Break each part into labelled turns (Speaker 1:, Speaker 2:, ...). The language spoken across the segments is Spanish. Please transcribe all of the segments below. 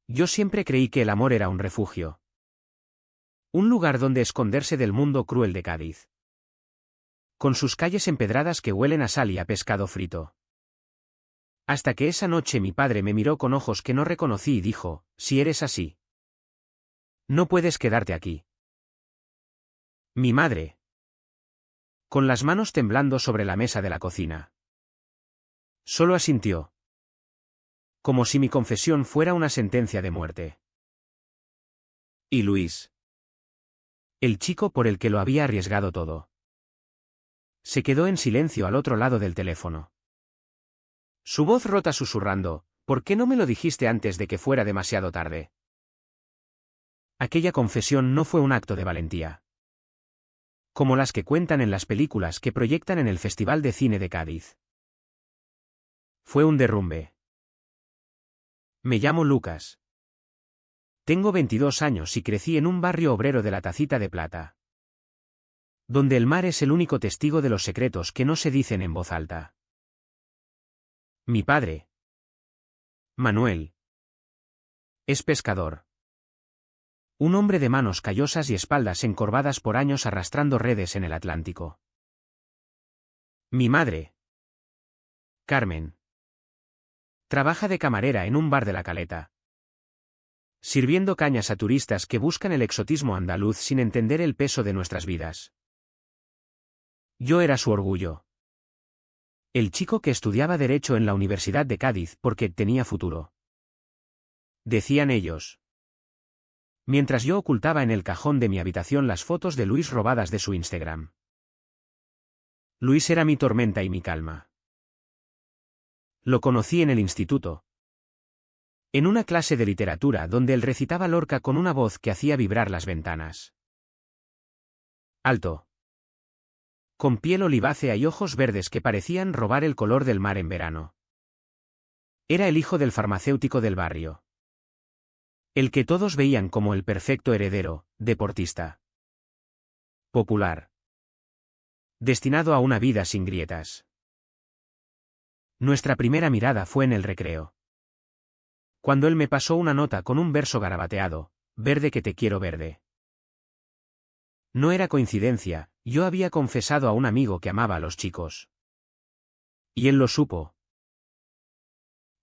Speaker 1: Yo siempre creí que el amor era un refugio. Un lugar donde esconderse del mundo cruel de Cádiz. Con sus calles empedradas que huelen a sal y a pescado frito. Hasta que esa noche mi padre me miró con ojos que no reconocí y dijo, si eres así, no puedes quedarte aquí. Mi madre. Con las manos temblando sobre la mesa de la cocina. Solo asintió. Como si mi confesión fuera una sentencia de muerte. ¿Y Luis? El chico por el que lo había arriesgado todo. Se quedó en silencio al otro lado del teléfono. Su voz rota susurrando, ¿por qué no me lo dijiste antes de que fuera demasiado tarde? Aquella confesión no fue un acto de valentía. Como las que cuentan en las películas que proyectan en el Festival de Cine de Cádiz. Fue un derrumbe. Me llamo Lucas. Tengo 22 años y crecí en un barrio obrero de la Tacita de Plata. Donde el mar es el único testigo de los secretos que no se dicen en voz alta. Mi padre, Manuel, es pescador. Un hombre de manos callosas y espaldas encorvadas por años arrastrando redes en el Atlántico. Mi madre, Carmen, trabaja de camarera en un bar de La Caleta. Sirviendo cañas a turistas que buscan el exotismo andaluz sin entender el peso de nuestras vidas. Yo era su orgullo. El chico que estudiaba Derecho en la Universidad de Cádiz porque tenía futuro. Decían ellos. Mientras yo ocultaba en el cajón de mi habitación las fotos de Luis robadas de su Instagram. Luis era mi tormenta y mi calma. Lo conocí en el instituto. En una clase de literatura donde él recitaba Lorca con una voz que hacía vibrar las ventanas. Alto. Con piel olivácea y ojos verdes que parecían robar el color del mar en verano. Era el hijo del farmacéutico del barrio. El que todos veían como el perfecto heredero, deportista. Popular. Destinado a una vida sin grietas. Nuestra primera mirada fue en el recreo. Cuando él me pasó una nota con un verso garabateado, verde que te quiero verde. No era coincidencia, yo había confesado a un amigo que amaba a los chicos. Y él lo supo.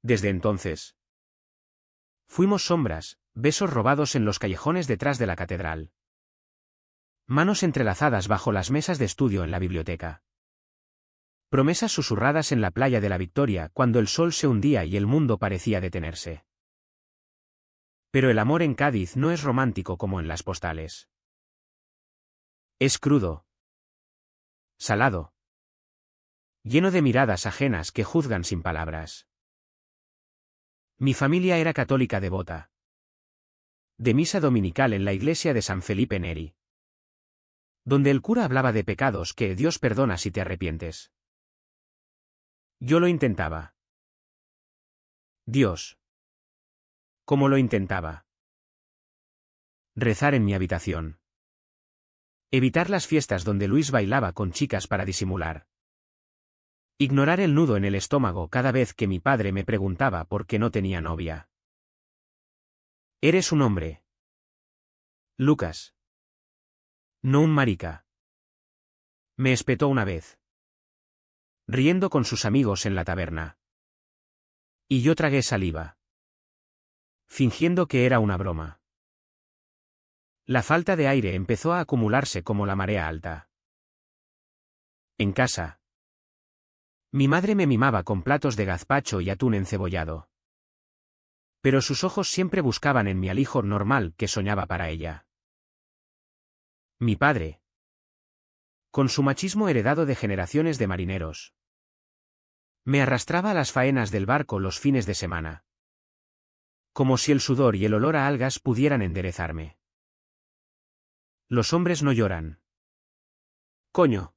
Speaker 1: Desde entonces. Fuimos sombras, besos robados en los callejones detrás de la catedral. Manos entrelazadas bajo las mesas de estudio en la biblioteca. Promesas susurradas en la playa de la Victoria cuando el sol se hundía y el mundo parecía detenerse. Pero el amor en Cádiz no es romántico como en las postales. Es crudo. Salado. Lleno de miradas ajenas que juzgan sin palabras. Mi familia era católica devota. De misa dominical en la iglesia de San Felipe Neri. Donde el cura hablaba de pecados que Dios perdona si te arrepientes. Yo lo intentaba. Dios. ¿Cómo lo intentaba? Rezar en mi habitación. Evitar las fiestas donde Luis bailaba con chicas para disimular. Ignorar el nudo en el estómago cada vez que mi padre me preguntaba por qué no tenía novia. Eres un hombre. Lucas. No un marica. Me espetó una vez. Riendo con sus amigos en la taberna. Y yo tragué saliva. Fingiendo que era una broma. La falta de aire empezó a acumularse como la marea alta. En casa. Mi madre me mimaba con platos de gazpacho y atún encebollado. Pero sus ojos siempre buscaban en mi al hijo normal que soñaba para ella. Mi padre. Con su machismo heredado de generaciones de marineros. Me arrastraba a las faenas del barco los fines de semana. Como si el sudor y el olor a algas pudieran enderezarme. Los hombres no lloran. Coño.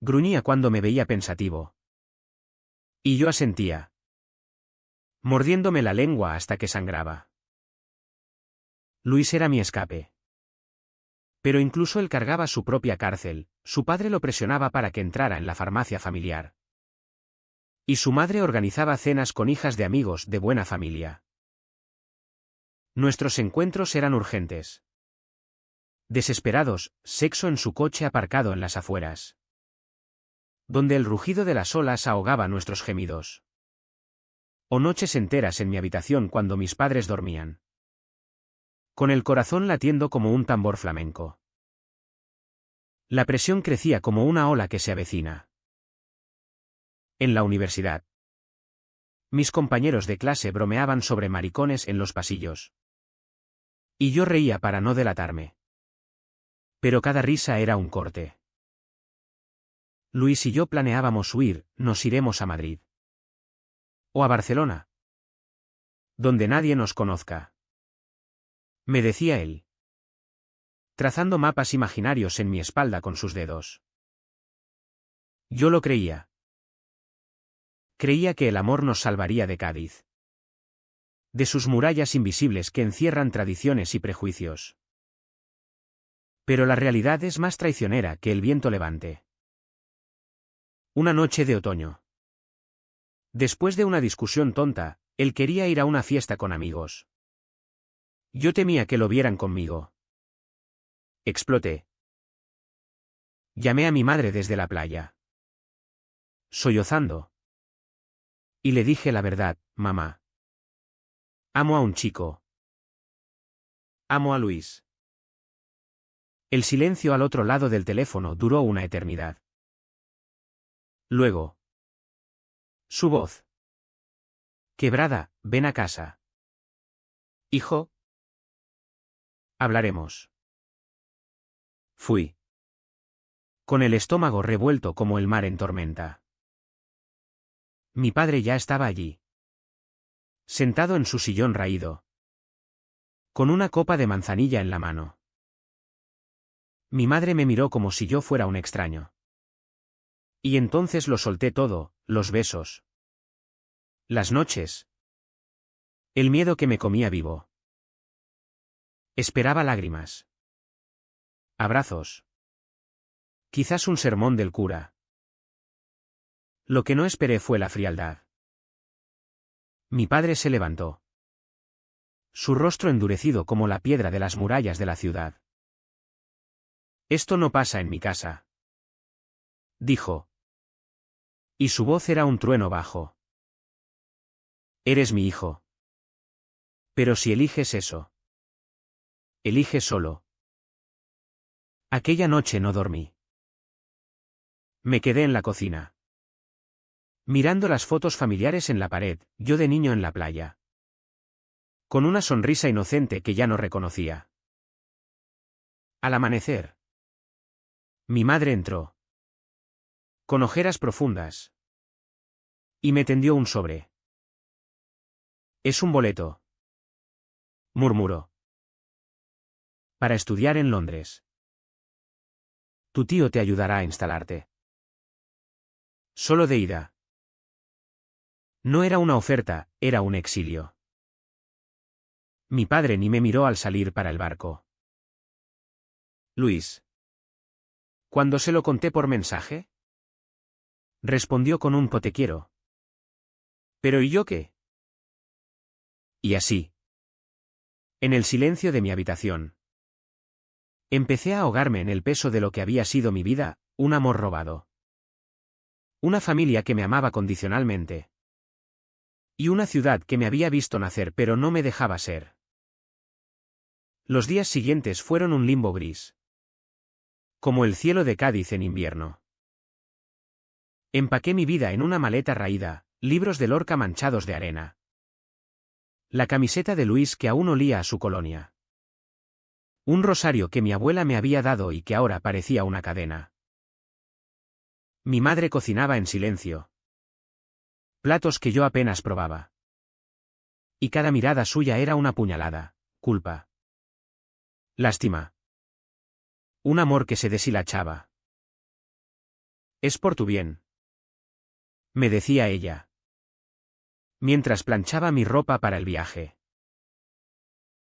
Speaker 1: Gruñía cuando me veía pensativo. Y yo asentía. Mordiéndome la lengua hasta que sangraba. Luis era mi escape. Pero incluso él cargaba su propia cárcel, su padre lo presionaba para que entrara en la farmacia familiar. Y su madre organizaba cenas con hijas de amigos de buena familia. Nuestros encuentros eran urgentes. Desesperados, sexo en su coche aparcado en las afueras, donde el rugido de las olas ahogaba nuestros gemidos. O noches enteras en mi habitación cuando mis padres dormían, con el corazón latiendo como un tambor flamenco. La presión crecía como una ola que se avecina. En la universidad, mis compañeros de clase bromeaban sobre maricones en los pasillos. Y yo reía para no delatarme. Pero cada risa era un corte. Luis y yo planeábamos huir, nos iremos a Madrid. O a Barcelona. Donde nadie nos conozca. Me decía él, trazando mapas imaginarios en mi espalda con sus dedos. Yo lo creía. Creía que el amor nos salvaría de Cádiz. De sus murallas invisibles que encierran tradiciones y prejuicios. Pero la realidad es más traicionera que el viento levante. Una noche de otoño. Después de una discusión tonta, él quería ir a una fiesta con amigos. Yo temía que lo vieran conmigo. Exploté. Llamé a mi madre desde la playa, sollozando. Y le dije la verdad, mamá. Amo a un chico. Amo a Luis. El silencio al otro lado del teléfono duró una eternidad. Luego. Su voz. Quebrada, ven a casa. Hijo. Hablaremos. Fui. Con el estómago revuelto como el mar en tormenta. Mi padre ya estaba allí. Sentado en su sillón raído. Con una copa de manzanilla en la mano. Mi madre me miró como si yo fuera un extraño. Y entonces lo solté todo, los besos. Las noches. El miedo que me comía vivo. Esperaba lágrimas. Abrazos. Quizás un sermón del cura. Lo que no esperé fue la frialdad. Mi padre se levantó. Su rostro endurecido como la piedra de las murallas de la ciudad. Esto no pasa en mi casa, dijo. Y su voz era un trueno bajo. Eres mi hijo. Pero si eliges eso, elige solo. Aquella noche no dormí. Me quedé en la cocina, mirando las fotos familiares en la pared, yo de niño en la playa. Con una sonrisa inocente que ya no reconocía. Al amanecer, mi madre entró. Con ojeras profundas. Y me tendió un sobre. Es un boleto, murmuró. Para estudiar en Londres. Tu tío te ayudará a instalarte. Solo de ida. No era una oferta, era un exilio. Mi padre ni me miró al salir para el barco. Luis. ¿Cuándo se lo conté por mensaje? Respondió con un te quiero. ¿Pero y yo qué? Y así. En el silencio de mi habitación. Empecé a ahogarme en el peso de lo que había sido mi vida, un amor robado. Una familia que me amaba condicionalmente. Y una ciudad que me había visto nacer pero no me dejaba ser. Los días siguientes fueron un limbo gris. Como el cielo de Cádiz en invierno. Empaqué mi vida en una maleta raída, libros de Lorca manchados de arena. La camiseta de Luis que aún olía a su colonia. Un rosario que mi abuela me había dado y que ahora parecía una cadena. Mi madre cocinaba en silencio. Platos que yo apenas probaba. Y cada mirada suya era una puñalada, culpa. Lástima. Un amor que se deshilachaba. Es por tu bien. Me decía ella. Mientras planchaba mi ropa para el viaje.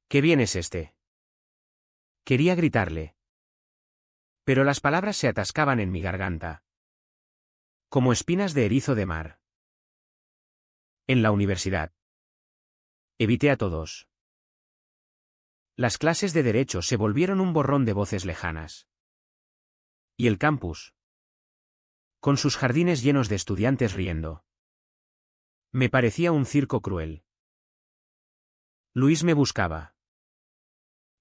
Speaker 1: ¿Qué bien es este? Quería gritarle. Pero las palabras se atascaban en mi garganta. Como espinas de erizo de mar. En la universidad. Evité a todos. Las clases de derecho se volvieron un borrón de voces lejanas. Y el campus, con sus jardines llenos de estudiantes riendo, me parecía un circo cruel. Luis me buscaba.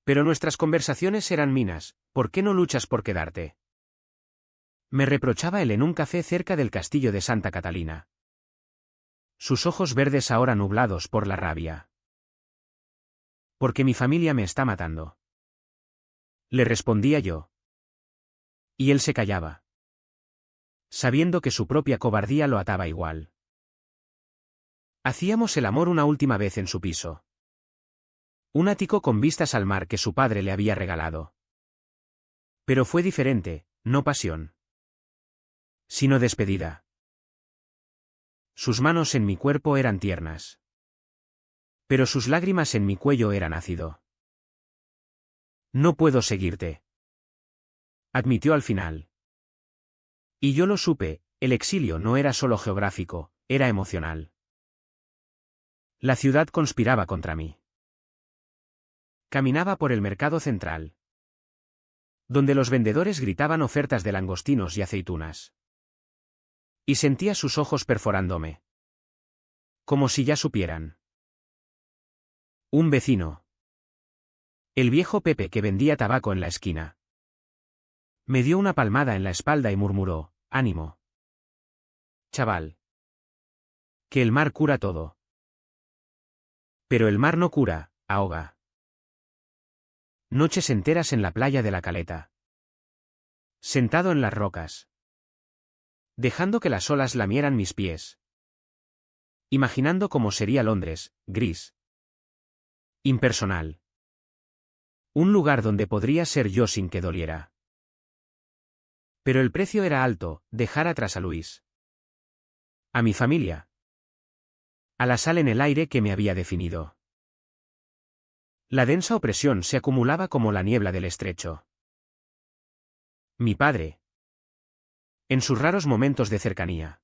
Speaker 1: Pero nuestras conversaciones eran minas. ¿Por qué no luchas por quedarte? Me reprochaba él en un café cerca del castillo de Santa Catalina. Sus ojos verdes ahora nublados por la rabia. Porque mi familia me está matando. Le respondía yo. Y él se callaba, sabiendo que su propia cobardía lo ataba igual. Hacíamos el amor una última vez en su piso. Un ático con vistas al mar que su padre le había regalado. Pero fue diferente, no pasión, sino despedida. Sus manos en mi cuerpo eran tiernas. Pero sus lágrimas en mi cuello eran ácido. No puedo seguirte, admitió al final. Y yo lo supe, el exilio no era solo geográfico, era emocional. La ciudad conspiraba contra mí. Caminaba por el mercado central, donde los vendedores gritaban ofertas de langostinos y aceitunas. Y sentía sus ojos perforándome. Como si ya supieran. Un vecino, el viejo Pepe que vendía tabaco en la esquina, me dio una palmada en la espalda y murmuró: «Ánimo, chaval. Que el mar cura todo». Pero el mar no cura, ahoga. Noches enteras en la playa de la Caleta, sentado en las rocas, dejando que las olas lamieran mis pies, imaginando cómo sería Londres, gris, impersonal. Un lugar donde podría ser yo sin que doliera. Pero el precio era alto, dejar atrás a Luis, a mi familia, a la sal en el aire que me había definido. La densa opresión se acumulaba como la niebla del estrecho. Mi padre, en sus raros momentos de cercanía,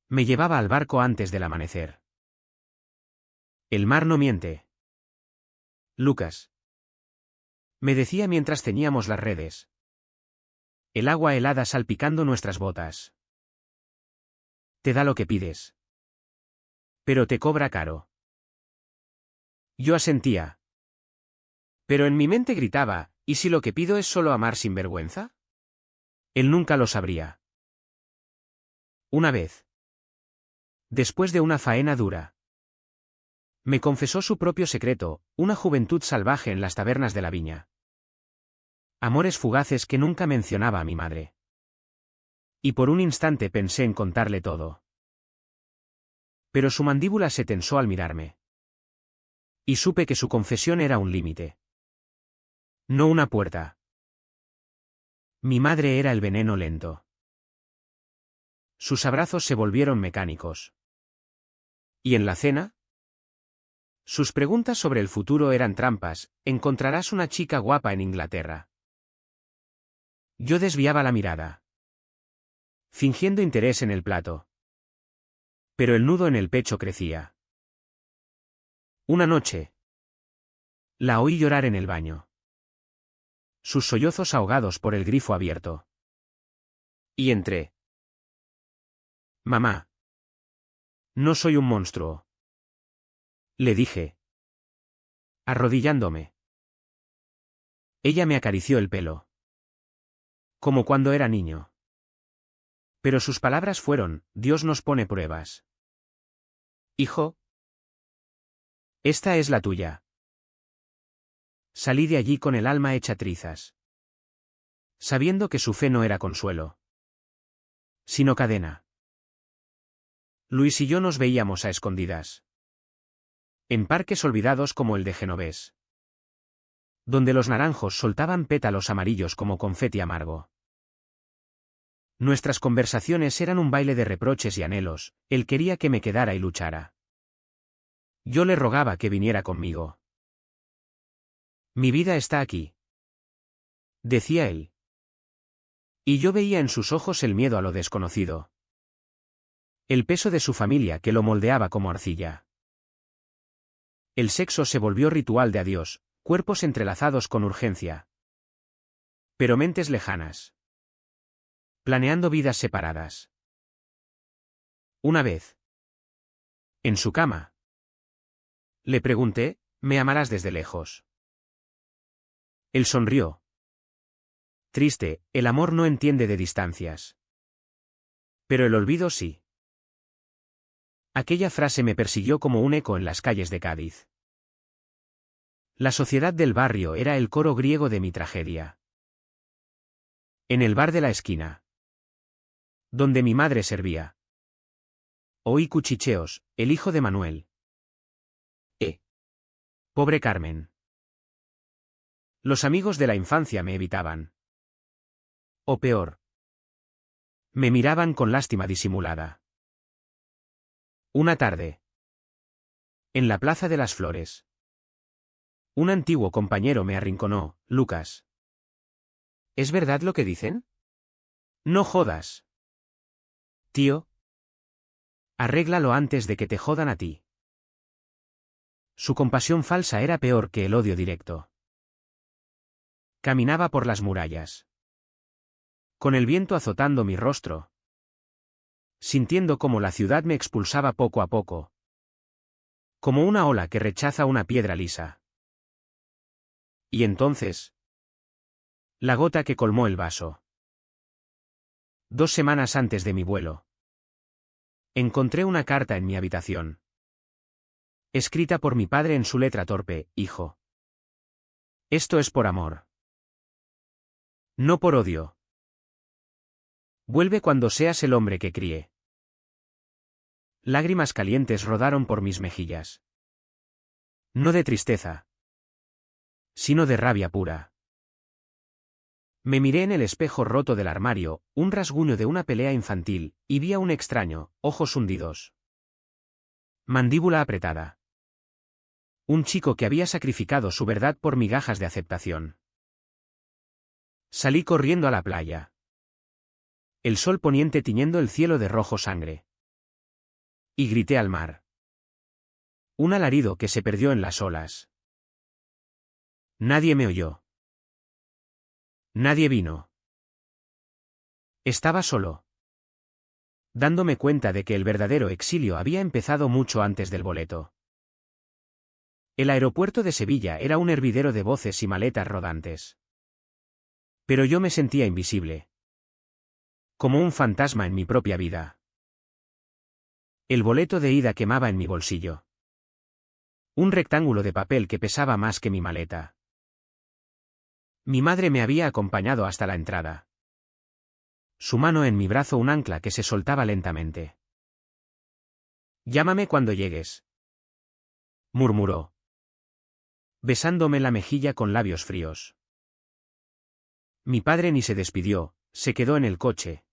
Speaker 1: me llevaba al barco antes del amanecer. El mar no miente, Lucas, me decía mientras ceñíamos las redes. El agua helada salpicando nuestras botas. Te da lo que pides, pero te cobra caro. Yo asentía. Pero en mi mente gritaba: ¿y si lo que pido es solo amar sin vergüenza? Él nunca lo sabría. Una vez, después de una faena dura, me confesó su propio secreto, una juventud salvaje en las tabernas de la viña. Amores fugaces que nunca mencionaba a mi madre. Y por un instante pensé en contarle todo. Pero su mandíbula se tensó al mirarme. Y supe que su confesión era un límite, no una puerta. Mi madre era el veneno lento. Sus abrazos se volvieron mecánicos. ¿Y en la cena? Sus preguntas sobre el futuro eran trampas: ¿encontrarás una chica guapa en Inglaterra? Yo desviaba la mirada, fingiendo interés en el plato. Pero el nudo en el pecho crecía. Una noche, la oí llorar en el baño. Sus sollozos ahogados por el grifo abierto. Y entré. «Mamá. No soy un monstruo», le dije, arrodillándome. Ella me acarició el pelo, como cuando era niño. Pero sus palabras fueron: «Dios nos pone pruebas. Hijo, esta es la tuya». Salí de allí con el alma hecha trizas, sabiendo que su fe no era consuelo, sino cadena. Luis y yo nos veíamos a escondidas, en parques olvidados como el de Genovés, donde los naranjos soltaban pétalos amarillos como confeti amargo. Nuestras conversaciones eran un baile de reproches y anhelos. Él quería que me quedara y luchara. Yo le rogaba que viniera conmigo. «Mi vida está aquí», decía él. Y yo veía en sus ojos el miedo a lo desconocido. El peso de su familia que lo moldeaba como arcilla. El sexo se volvió ritual de adiós, Cuerpos entrelazados con urgencia. Pero mentes lejanas. Planeando vidas separadas. Una vez. En su cama. Le pregunté, ¿me amarás desde lejos? Él sonrió. Triste, el amor no entiende de distancias. Pero el olvido sí. Aquella frase me persiguió como un eco en las calles de Cádiz. La sociedad del barrio era el coro griego de mi tragedia. En el bar de la esquina, donde mi madre servía, oí cuchicheos, el hijo de Manuel. Pobre Carmen. Los amigos de la infancia me evitaban. O peor, me miraban con lástima disimulada. Una tarde. En la Plaza de las Flores. Un antiguo compañero me arrinconó, Lucas. ¿Es verdad lo que dicen? No jodas. Tío. Arréglalo antes de que te jodan a ti. Su compasión falsa era peor que el odio directo. Caminaba por las murallas. Con el viento azotando mi rostro. Sintiendo cómo la ciudad me expulsaba poco a poco. Como una ola que rechaza una piedra lisa. Y entonces. La gota que colmó el vaso. 2 semanas antes de mi vuelo. Encontré una carta en mi habitación. Escrita por mi padre en su letra torpe, hijo. Esto es por amor. No por odio. Vuelve cuando seas el hombre que críe. Lágrimas calientes rodaron por mis mejillas. No de tristeza, sino de rabia pura. Me miré en el espejo roto del armario, un rasguño de una pelea infantil, y vi a un extraño, ojos hundidos. Mandíbula apretada. Un chico que había sacrificado su verdad por migajas de aceptación. Salí corriendo a la playa. El sol poniente tiñendo el cielo de rojo sangre. Y grité al mar. Un alarido que se perdió en las olas. Nadie me oyó. Nadie vino. Estaba solo. Dándome cuenta de que el verdadero exilio había empezado mucho antes del boleto. El aeropuerto de Sevilla era un hervidero de voces y maletas rodantes. Pero yo me sentía invisible. Como un fantasma en mi propia vida. El boleto de ida quemaba en mi bolsillo. Un rectángulo de papel que pesaba más que mi maleta. Mi madre me había acompañado hasta la entrada. Su mano en mi brazo un ancla que se soltaba lentamente. Llámame cuando llegues. Murmuró. Besándome la mejilla con labios fríos. Mi padre ni se despidió, se quedó en el coche.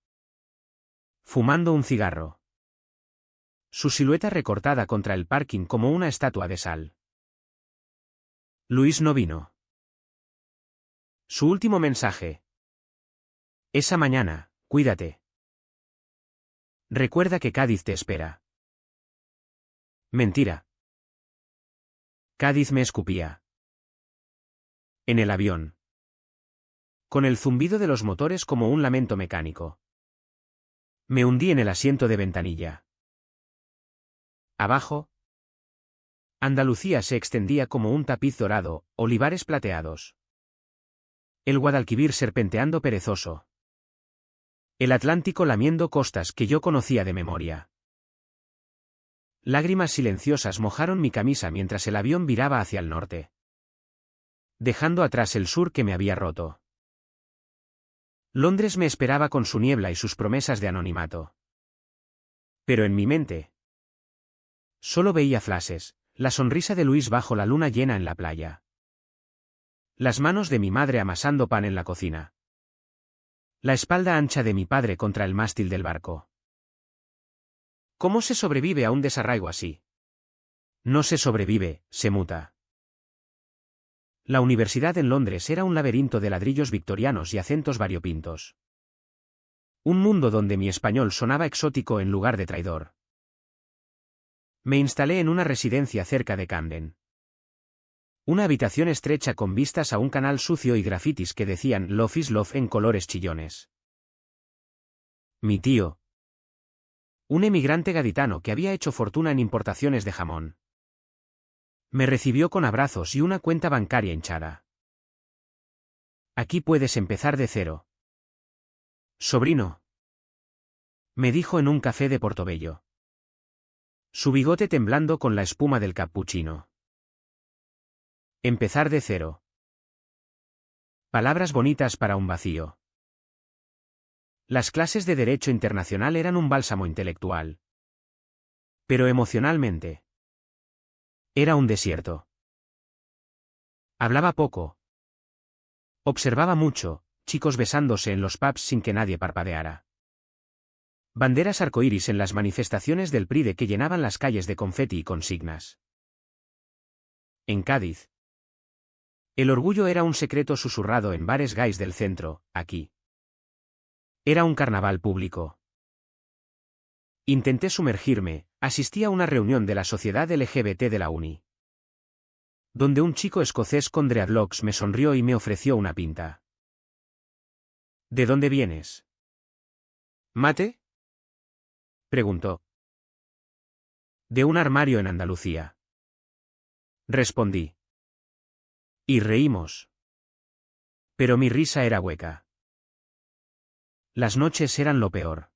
Speaker 1: Fumando un cigarro. Su silueta recortada contra el parking como una estatua de sal. Luis no vino. Su último mensaje. Esa mañana, cuídate. Recuerda que Cádiz te espera. Mentira. Cádiz me escupía. En el avión. Con el zumbido de los motores como un lamento mecánico. Me hundí en el asiento de ventanilla. Abajo. Andalucía se extendía como un tapiz dorado, olivares plateados. El Guadalquivir serpenteando perezoso. El Atlántico lamiendo costas que yo conocía de memoria. Lágrimas silenciosas mojaron mi camisa mientras el avión viraba hacia el norte. Dejando atrás el sur que me había roto. Londres me esperaba con su niebla y sus promesas de anonimato. Pero en mi mente. Solo veía flashes, la sonrisa de Luis bajo la luna llena en la playa. Las manos de mi madre amasando pan en la cocina. La espalda ancha de mi padre contra el mástil del barco. ¿Cómo se sobrevive a un desarraigo así? No se sobrevive, se muta. La universidad en Londres era un laberinto de ladrillos victorianos y acentos variopintos. Un mundo donde mi español sonaba exótico en lugar de traidor. Me instalé en una residencia cerca de Camden. Una habitación estrecha con vistas a un canal sucio y grafitis que decían Love is Love en colores chillones. Mi tío. Un emigrante gaditano que había hecho fortuna en importaciones de jamón. Me recibió con abrazos y una cuenta bancaria hinchada. Aquí puedes empezar de cero. Sobrino. Me dijo en un café de Portobello. Su bigote temblando con la espuma del cappuccino. Empezar de cero. Palabras bonitas para un vacío. Las clases de Derecho Internacional eran un bálsamo intelectual. Pero emocionalmente. Era un desierto. Hablaba poco. Observaba mucho, chicos besándose en los pubs sin que nadie parpadeara. Banderas arcoíris en las manifestaciones del PRIDE que llenaban las calles de confeti y consignas. En Cádiz. El orgullo era un secreto susurrado en bares gays del centro, aquí. Era un carnaval público. Intenté sumergirme, asistí a una reunión de la sociedad LGBT de la uni. Donde un chico escocés con dreadlocks me sonrió y me ofreció una pinta. ¿De dónde vienes? ¿Mate? Preguntó. De un armario en Andalucía. Respondí. Y reímos. Pero mi risa era hueca. Las noches eran lo peor.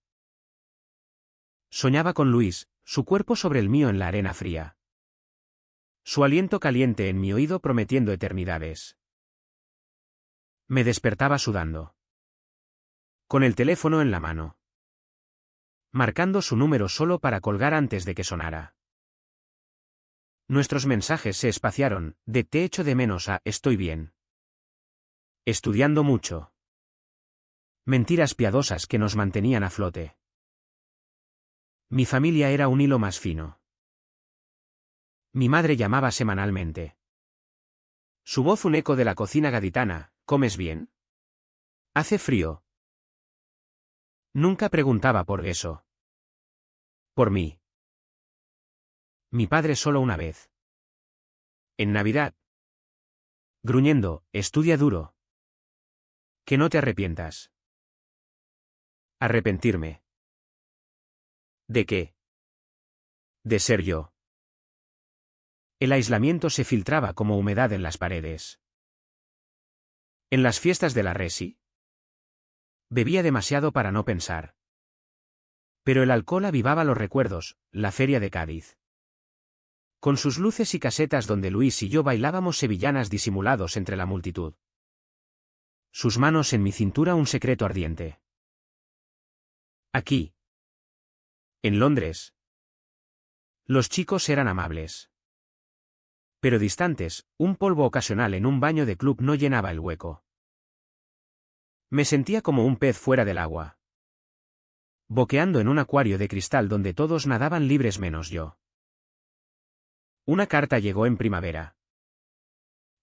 Speaker 1: Soñaba con Luis, su cuerpo sobre el mío en la arena fría. Su aliento caliente en mi oído prometiendo eternidades. Me despertaba sudando. Con el teléfono en la mano. Marcando su número solo para colgar antes de que sonara. Nuestros mensajes se espaciaron, de te echo de menos a estoy bien. Estudiando mucho. Mentiras piadosas que nos mantenían a flote. Mi familia era un hilo más fino. Mi madre llamaba semanalmente. Su voz un eco de la cocina gaditana, ¿comes bien? ¿Hace frío? Nunca preguntaba por eso. Por mí. Mi padre solo una vez. En Navidad. Gruñendo, estudia duro. Que no te arrepientas. Arrepentirme. ¿De qué? De ser yo. El aislamiento se filtraba como humedad en las paredes. En las fiestas de la Resi. Bebía demasiado para no pensar. Pero el alcohol avivaba los recuerdos, la feria de Cádiz. Con sus luces y casetas donde Luis y yo bailábamos sevillanas disimulados entre la multitud. Sus manos en mi cintura un secreto ardiente. Aquí. En Londres. Los chicos eran amables. Pero distantes, un polvo ocasional en un baño de club no llenaba el hueco. Me sentía como un pez fuera del agua. Boqueando en un acuario de cristal donde todos nadaban libres menos yo. Una carta llegó en primavera.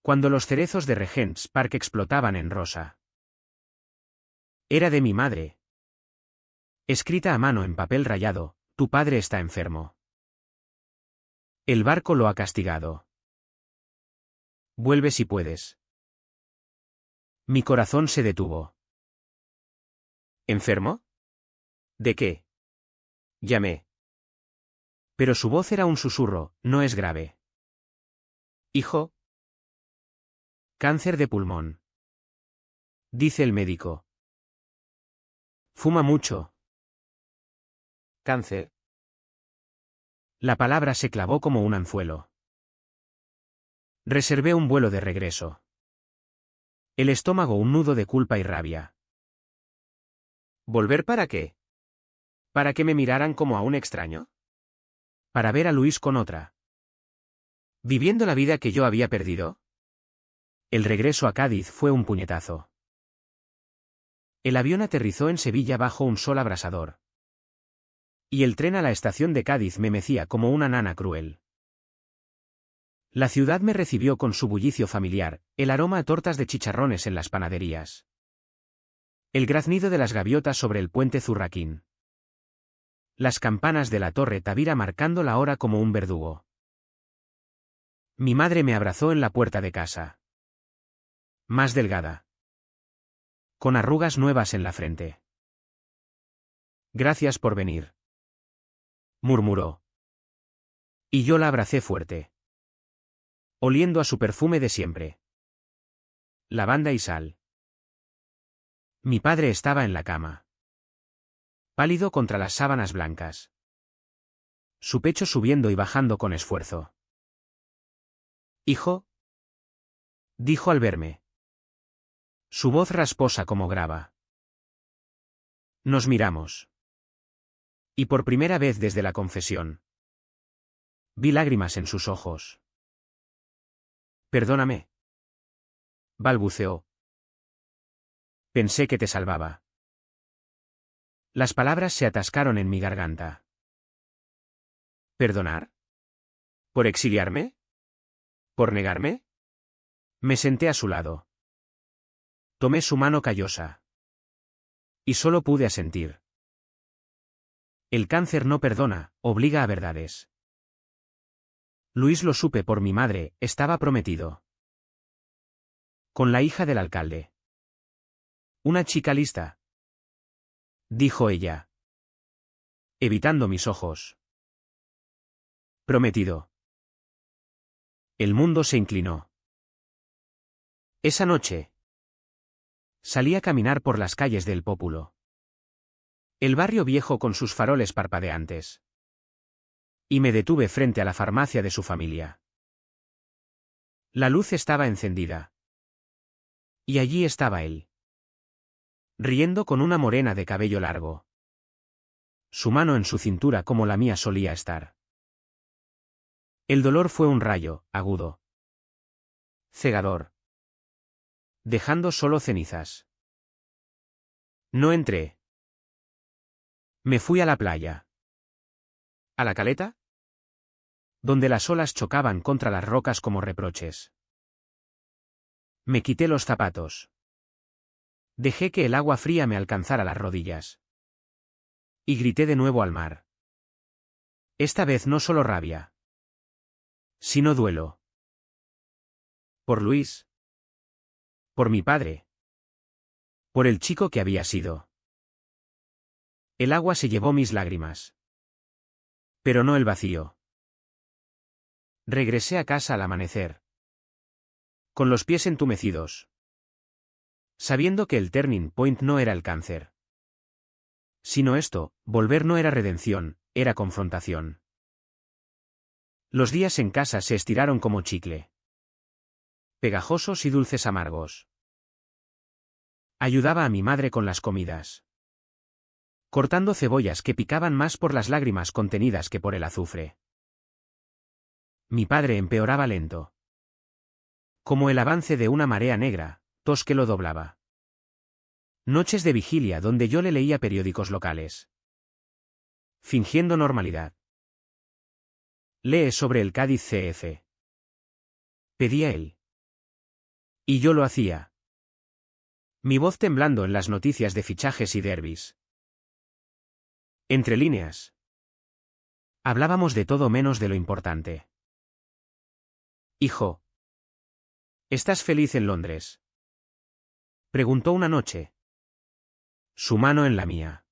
Speaker 1: Cuando los cerezos de Regent's Park explotaban en rosa. Era de mi madre. Escrita a mano en papel rayado, tu padre está enfermo. El barco lo ha castigado. Vuelve si puedes. Mi corazón se detuvo. ¿Enfermo? ¿De qué? Llamé. Pero su voz era un susurro, no es grave. Hijo. Cáncer de pulmón. Dice el médico. Fuma mucho. Cáncer. La palabra se clavó como un anzuelo. Reservé un vuelo de regreso. El estómago un nudo de culpa y rabia. ¿Volver para qué? ¿Para que me miraran como a un extraño? Para ver a Luis con otra. ¿Viviendo la vida que yo había perdido? El regreso a Cádiz fue un puñetazo. El avión aterrizó en Sevilla bajo un sol abrasador. Y el tren a la estación de Cádiz me mecía como una nana cruel. La ciudad me recibió con su bullicio familiar, el aroma a tortas de chicharrones en las panaderías. El graznido de las gaviotas sobre el puente Zurraquín. Las campanas de la Torre Tavira marcando la hora como un verdugo. Mi madre me abrazó en la puerta de casa. Más delgada. Con arrugas nuevas en la frente. Gracias por venir, murmuró. Y yo la abracé fuerte. Oliendo a su perfume de siempre. Lavanda y sal. Mi padre estaba en la cama. Pálido contra las sábanas blancas. Su pecho subiendo y bajando con esfuerzo. Hijo, dijo al verme. Su voz rasposa como grava. Nos miramos. Y por primera vez desde la confesión. Vi lágrimas en sus ojos. Perdóname, balbuceó. Pensé que te salvaba. Las palabras se atascaron en mi garganta. ¿Perdonar? ¿Por exiliarme? ¿Por negarme? Me senté a su lado. Tomé su mano callosa. Y solo pude asentir. El cáncer no perdona, obliga a verdades. Luis, lo supe por mi madre, estaba prometido. Con la hija del alcalde. Una chica lista, dijo ella. Evitando mis ojos. Prometido. El mundo se inclinó. Esa noche. Salí a caminar por las calles del Pópulo. El barrio viejo con sus faroles parpadeantes. Y me detuve frente a la farmacia de su familia. La luz estaba encendida. Y allí estaba él. Riendo con una morena de cabello largo. Su mano en su cintura como la mía solía estar. El dolor fue un rayo, agudo. Cegador. Dejando solo cenizas. No entré. Me fui a la playa. ¿A la caleta? Donde las olas chocaban contra las rocas como reproches. Me quité los zapatos. Dejé que el agua fría me alcanzara las rodillas. Y grité de nuevo al mar. Esta vez no solo rabia. Sino duelo. Por Luis. Por mi padre. Por el chico que había sido. El agua se llevó mis lágrimas. Pero no el vacío. Regresé a casa al amanecer. Con los pies entumecidos. Sabiendo que el turning point no era el cáncer. Sino esto, volver no era redención, era confrontación. Los días en casa se estiraron como chicle. Pegajosos y dulces amargos. Ayudaba a mi madre con las comidas. Cortando cebollas que picaban más por las lágrimas contenidas que por el azufre. Mi padre empeoraba lento. Como el avance de una marea negra, tos que lo doblaba. Noches de vigilia donde yo le leía periódicos locales. Fingiendo normalidad. Lee sobre el Cádiz CF. Pedía él. Y yo lo hacía. Mi voz temblando en las noticias de fichajes y derbis. Entre líneas. Hablábamos de todo menos de lo importante. Hijo. ¿Estás feliz en Londres? Preguntó una noche. Su mano en la mía.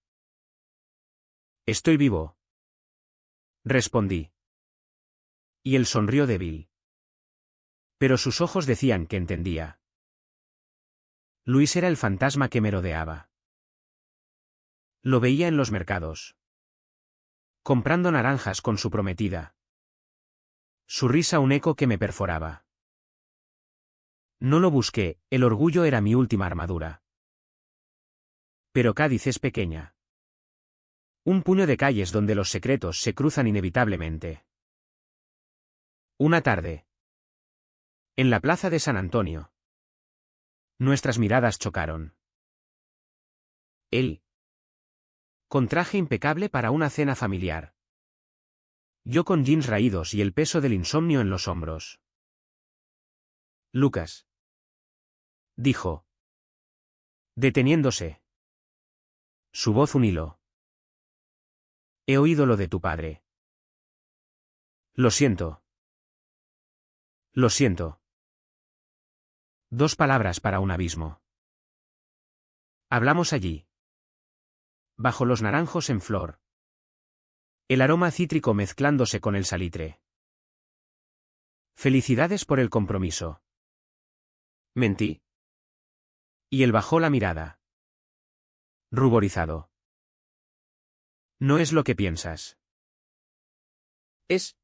Speaker 1: Estoy vivo. Respondí. Y él sonrió débil. Pero sus ojos decían que entendía. Luis era el fantasma que merodeaba. Lo veía en los mercados. Comprando naranjas con su prometida. Su risa un eco que me perforaba. No lo busqué, el orgullo era mi última armadura. Pero Cádiz es pequeña. Un puño de calles donde los secretos se cruzan inevitablemente. Una tarde. En la plaza de San Antonio. Nuestras miradas chocaron. Él. Con traje impecable para una cena familiar. Yo con jeans raídos y el peso del insomnio en los hombros. Lucas. Dijo. Deteniéndose. Su voz un hilo. He oído lo de tu padre. Lo siento. Lo siento. 2 palabras para un abismo. Hablamos allí. Bajo los naranjos en flor. El aroma cítrico mezclándose con el salitre. Felicidades por el compromiso. Mentí. Y él bajó la mirada. Ruborizado. No es lo que piensas. Es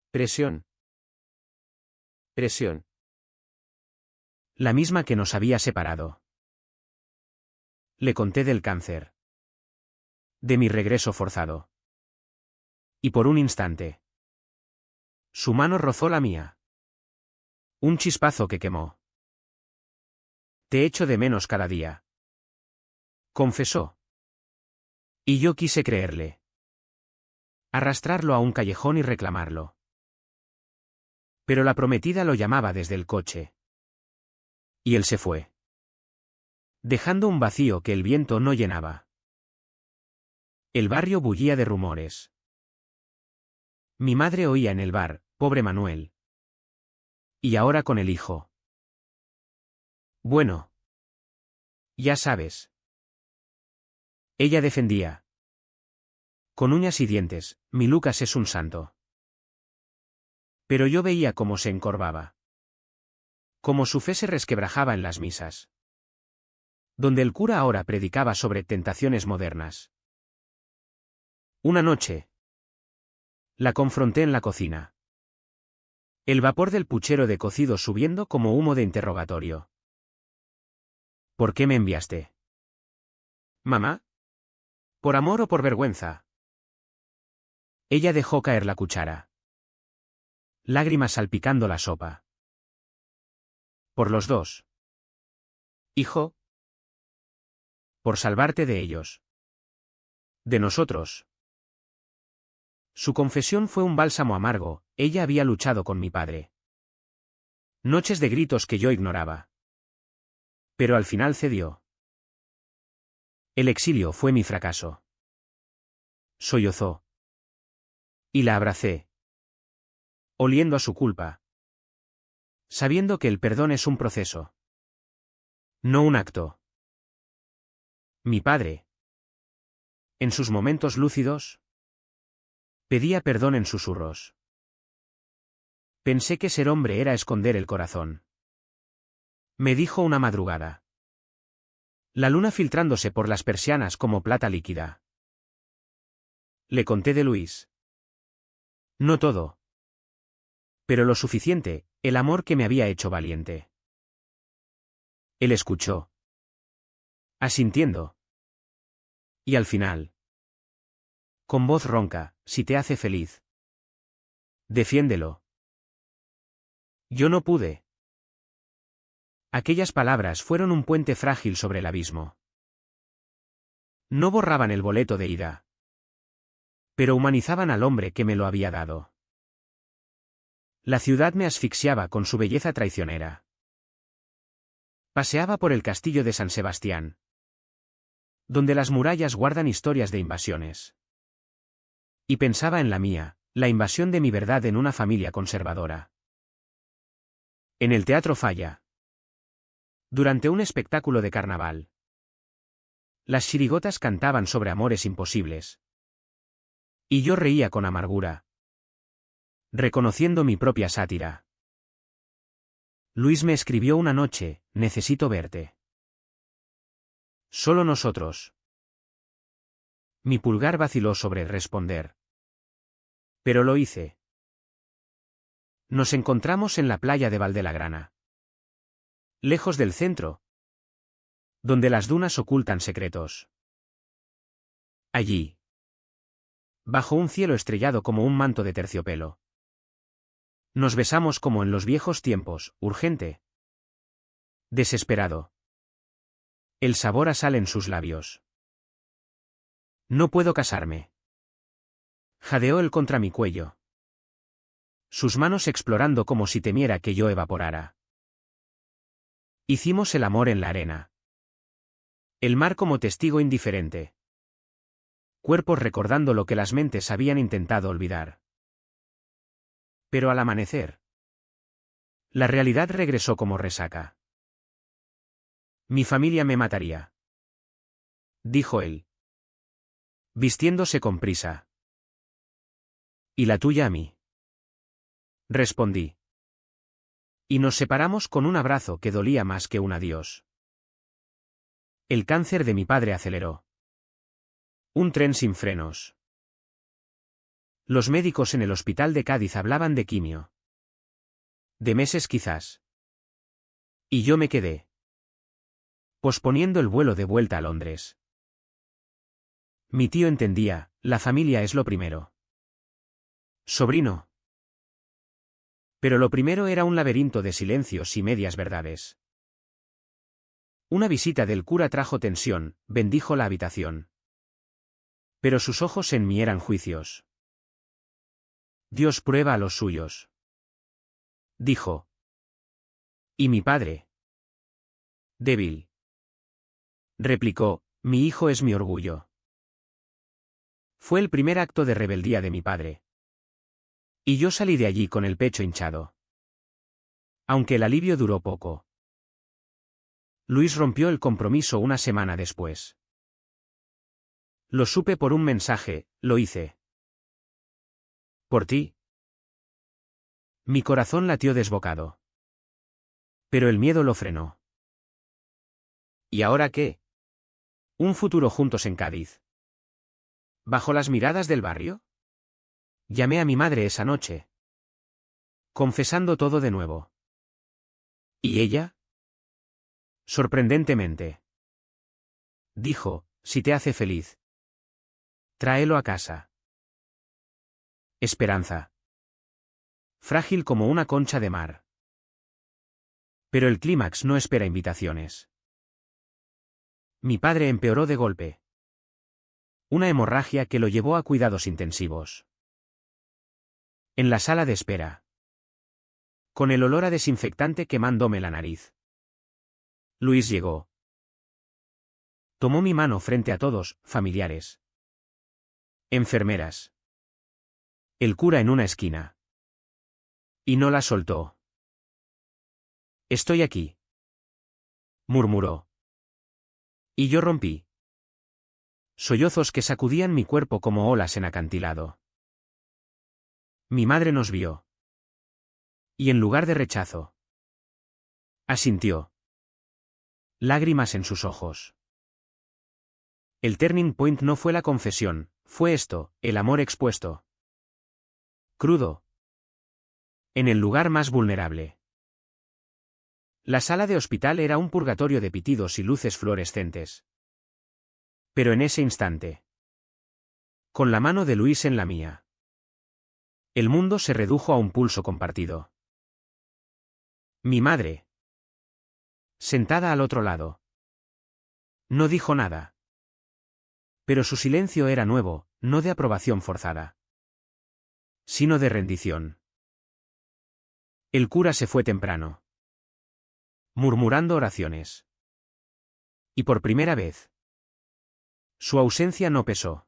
Speaker 1: presión. Presión. La misma que nos había separado. Le conté del cáncer. De mi regreso forzado. Y por un instante. Su mano rozó la mía. Un chispazo que quemó. Te echo de menos cada día. Confesó. Y yo quise creerle. Arrastrarlo a un callejón y reclamarlo. Pero la prometida lo llamaba desde el coche. Y él se fue. Dejando un vacío que el viento no llenaba. El barrio bullía de rumores. Mi madre oía en el bar, pobre Manuel. Y ahora con el hijo. Bueno. Ya sabes. Ella defendía. Con uñas y dientes, mi Lucas es un santo. Pero yo veía cómo se encorvaba. Cómo su fe se resquebrajaba en las misas. Donde el cura ahora predicaba sobre tentaciones modernas. Una noche. La confronté en la cocina. El vapor del puchero de cocido subiendo como humo de interrogatorio. ¿Por qué me enviaste? ¿Mamá? ¿Por amor o por vergüenza? Ella dejó caer la cuchara. Lágrimas salpicando la sopa. Por los dos. Hijo. Por salvarte de ellos. De nosotros. Su confesión fue un bálsamo amargo, ella había luchado con mi padre. Noches de gritos que yo ignoraba. Pero al final cedió. El exilio fue mi fracaso. Sollozó. Y la abracé. Oliendo a su culpa. Sabiendo que el perdón es un proceso. No un acto. Mi padre. En sus momentos lúcidos. Pedía perdón en susurros. Pensé que ser hombre era esconder el corazón. Me dijo una madrugada. La luna filtrándose por las persianas como plata líquida. Le conté de Luis. No todo. Pero lo suficiente, el amor que me había hecho valiente. Él escuchó. Asintiendo. Y al final. Con voz ronca, si te hace feliz. Defiéndelo. Yo no pude. Aquellas palabras fueron un puente frágil sobre el abismo. No borraban el boleto de ida. Pero humanizaban al hombre que me lo había dado. La ciudad me asfixiaba con su belleza traicionera. Paseaba por el castillo de San Sebastián. Donde las murallas guardan historias de invasiones. Y pensaba en la mía, la invasión de mi verdad en una familia conservadora. En el Teatro Falla. Durante un espectáculo de carnaval. Las chirigotas cantaban sobre amores imposibles. Y yo reía con amargura. Reconociendo mi propia sátira. Luis me escribió una noche, necesito verte. Solo nosotros. Mi pulgar vaciló sobre responder. Pero lo hice. Nos encontramos en la playa de Valdelagrana. Lejos del centro. Donde las dunas ocultan secretos. Allí. Bajo un cielo estrellado como un manto de terciopelo. Nos besamos como en los viejos tiempos, urgente. Desesperado. El sabor a sal en sus labios. No puedo casarme. Jadeó él contra mi cuello. Sus manos explorando como si temiera que yo evaporara. Hicimos el amor en la arena. El mar como testigo indiferente. Cuerpos recordando lo que las mentes habían intentado olvidar. Pero al amanecer. La realidad regresó como resaca. Mi familia me mataría, dijo él, vistiéndose con prisa. ¿Y la tuya a mí? Respondí. Y nos separamos con un abrazo que dolía más que un adiós. El cáncer de mi padre aceleró. Un tren sin frenos. Los médicos en el hospital de Cádiz hablaban de quimio. De meses quizás. Y yo me quedé posponiendo el vuelo de vuelta a Londres. Mi tío entendía, la familia es lo primero. Sobrino. Pero lo primero era un laberinto de silencios y medias verdades. Una visita del cura trajo tensión, bendijo la habitación. Pero sus ojos en mí eran juicios. Dios prueba a los suyos, dijo. ¿Y mi padre? Débil. Replicó, mi hijo es mi orgullo. Fue el primer acto de rebeldía de mi padre. Y yo salí de allí con el pecho hinchado. Aunque el alivio duró poco. Luis rompió el compromiso una semana después. Lo supe por un mensaje, lo hice. ¿Por ti? Mi corazón latió desbocado. Pero el miedo lo frenó. ¿Y ahora qué? Un futuro juntos en Cádiz. ¿Bajo las miradas del barrio? Llamé a mi madre esa noche, confesando todo de nuevo. ¿Y ella? Sorprendentemente. Dijo, si te hace feliz, tráelo a casa. Esperanza. Frágil como una concha de mar. Pero el clímax no espera invitaciones. Mi padre empeoró de golpe. Una hemorragia que lo llevó a cuidados intensivos. En la sala de espera. Con el olor a desinfectante quemándome la nariz. Luis llegó. Tomó mi mano frente a todos, familiares. Enfermeras. El cura en una esquina. Y no la soltó. Estoy aquí, murmuró. Y yo rompí. Sollozos que sacudían mi cuerpo como olas en acantilado. Mi madre nos vio. Y en lugar de rechazo, asintió. Lágrimas en sus ojos. El turning point no fue la confesión, fue esto, el amor expuesto. Crudo. En el lugar más vulnerable. La sala de hospital era un purgatorio de pitidos y luces fluorescentes. Pero en ese instante, con la mano de Luis en la mía, el mundo se redujo a un pulso compartido. Mi madre, sentada al otro lado, no dijo nada. Pero su silencio era nuevo, no de aprobación forzada, sino de rendición. El cura se fue temprano, murmurando oraciones. Y por primera vez, su ausencia no pesó.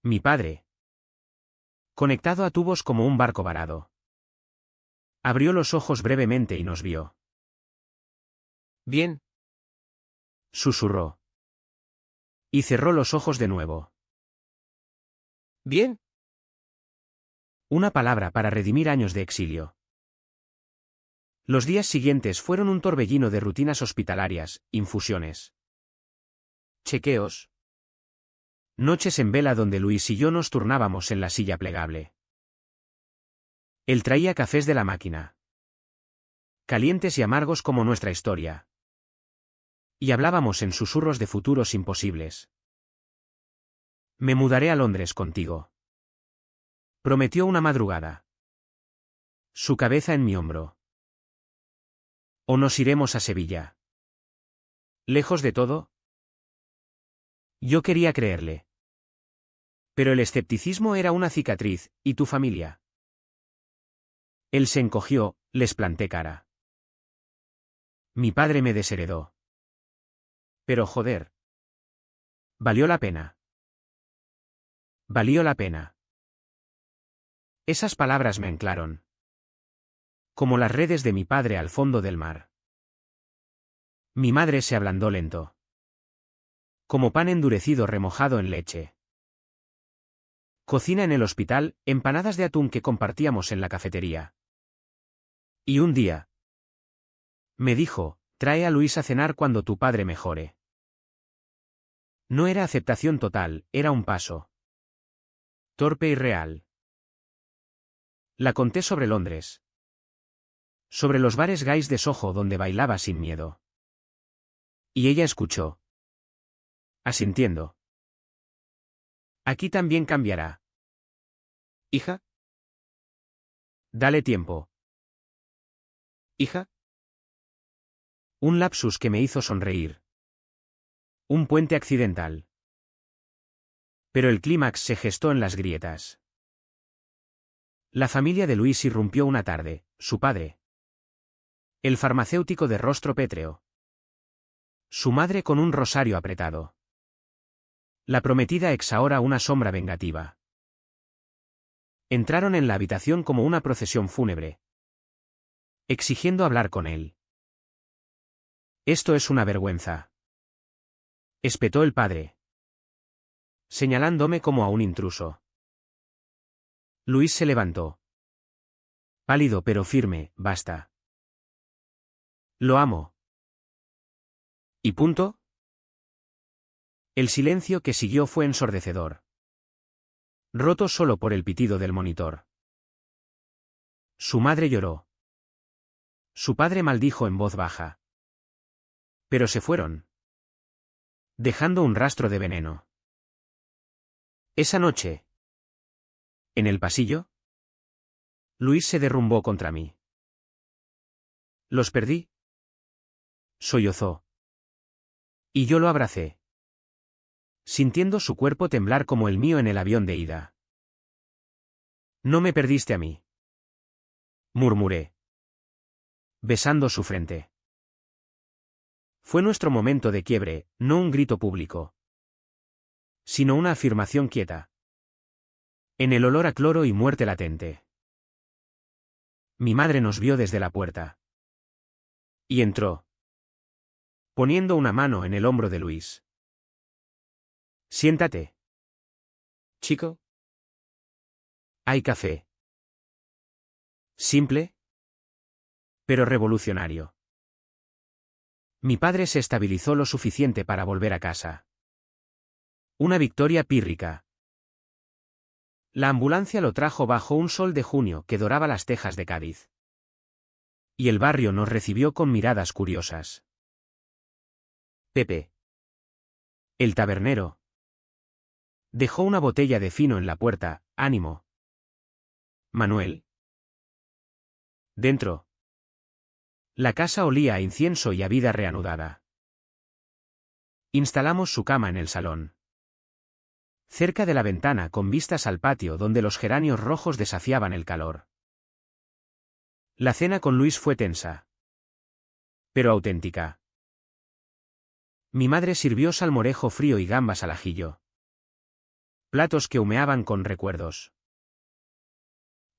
Speaker 1: Mi padre, conectado a tubos como un barco varado, abrió los ojos brevemente y nos vio. Bien, susurró. Y cerró los ojos de nuevo. Bien. Una palabra para redimir años de exilio. Los días siguientes fueron un torbellino de rutinas hospitalarias, infusiones, chequeos. Noches en vela donde Luis y yo nos turnábamos en la silla plegable. Él traía cafés de la máquina, calientes y amargos como nuestra historia. Y hablábamos en susurros de futuros imposibles. Me mudaré a Londres contigo, prometió una madrugada. Su cabeza en mi hombro. ¿O nos iremos a Sevilla? ¿Lejos de todo? Yo quería creerle. Pero el escepticismo era una cicatriz, ¿y tu familia? Él se encogió, les planté cara. Mi padre me desheredó. Pero joder. Valió la pena. Valió la pena. Esas palabras me anclaron. Como las redes de mi padre al fondo del mar. Mi madre se ablandó lento. Como pan endurecido remojado en leche. Cocina en el hospital, empanadas de atún que compartíamos en la cafetería. Y un día. Me dijo, trae a Luis a cenar cuando tu padre mejore. No era aceptación total, era un paso. Torpe y real. La conté sobre Londres. Sobre los bares gays de Soho donde bailaba sin miedo. Y ella escuchó. Asintiendo. Aquí también cambiará. ¿Hija? Dale tiempo. ¿Hija? Un lapsus que me hizo sonreír. Un puente accidental. Pero el clímax se gestó en las grietas. La familia de Luis irrumpió una tarde, su padre. El farmacéutico de rostro pétreo. Su madre con un rosario apretado. La prometida ex ahora una sombra vengativa. Entraron en la habitación como una procesión fúnebre. Exigiendo hablar con él. Esto es una vergüenza. Espetó el padre. Señalándome como a un intruso. Luis se levantó. Pálido pero firme, basta. Lo amo. ¿Y punto? El silencio que siguió fue ensordecedor. Roto solo por el pitido del monitor. Su madre lloró. Su padre maldijo en voz baja. Pero se fueron. Dejando un rastro de veneno. Esa noche. En el pasillo. Luis se derrumbó contra mí. Los perdí. Sollozó. Y yo lo abracé. Sintiendo su cuerpo temblar como el mío en el avión de ida. No me perdiste a mí. Murmuré. Besando su frente. Fue nuestro momento de quiebre, no un grito público. Sino una afirmación quieta. En el olor a cloro y muerte latente. Mi madre nos vio desde la puerta. Y entró. Poniendo una mano en el hombro de Luis. Siéntate. Chico. Hay café. Simple. Pero revolucionario. Mi padre se estabilizó lo suficiente para volver a casa. Una victoria pírrica. La ambulancia lo trajo bajo un sol de junio que doraba las tejas de Cádiz. Y el barrio nos recibió con miradas curiosas. Pepe. El tabernero. Dejó una botella de fino en la puerta, ánimo. Manuel. Dentro. La casa olía a incienso y a vida reanudada. Instalamos su cama en el salón. Cerca de la ventana con vistas al patio donde los geranios rojos desafiaban el calor. La cena con Luis fue tensa. Pero auténtica. Mi madre sirvió salmorejo frío y gambas al ajillo. Platos que humeaban con recuerdos.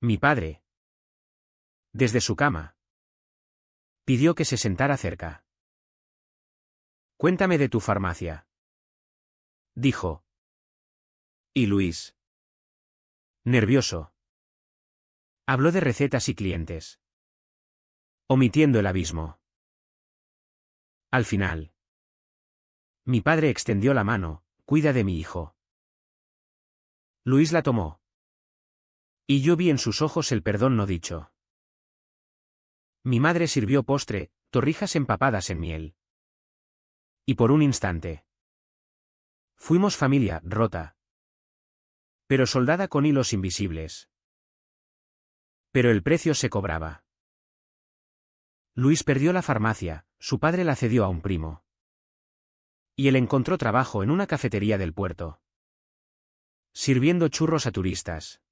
Speaker 1: Mi padre. Desde su cama. Pidió que se sentara cerca. Cuéntame de tu farmacia. Dijo. ¿Y Luis? Nervioso. Habló de recetas y clientes. Omitiendo el abismo. Al final. Mi padre extendió la mano, cuida de mi hijo. Luis la tomó. Y yo vi en sus ojos el perdón no dicho. Mi madre sirvió postre, torrijas empapadas en miel. Y por un instante. Fuimos familia, rota. Pero soldada con hilos invisibles. Pero el precio se cobraba. Luis perdió la farmacia, su padre la cedió a un primo. Y él encontró trabajo en una cafetería del puerto. Sirviendo churros a turistas.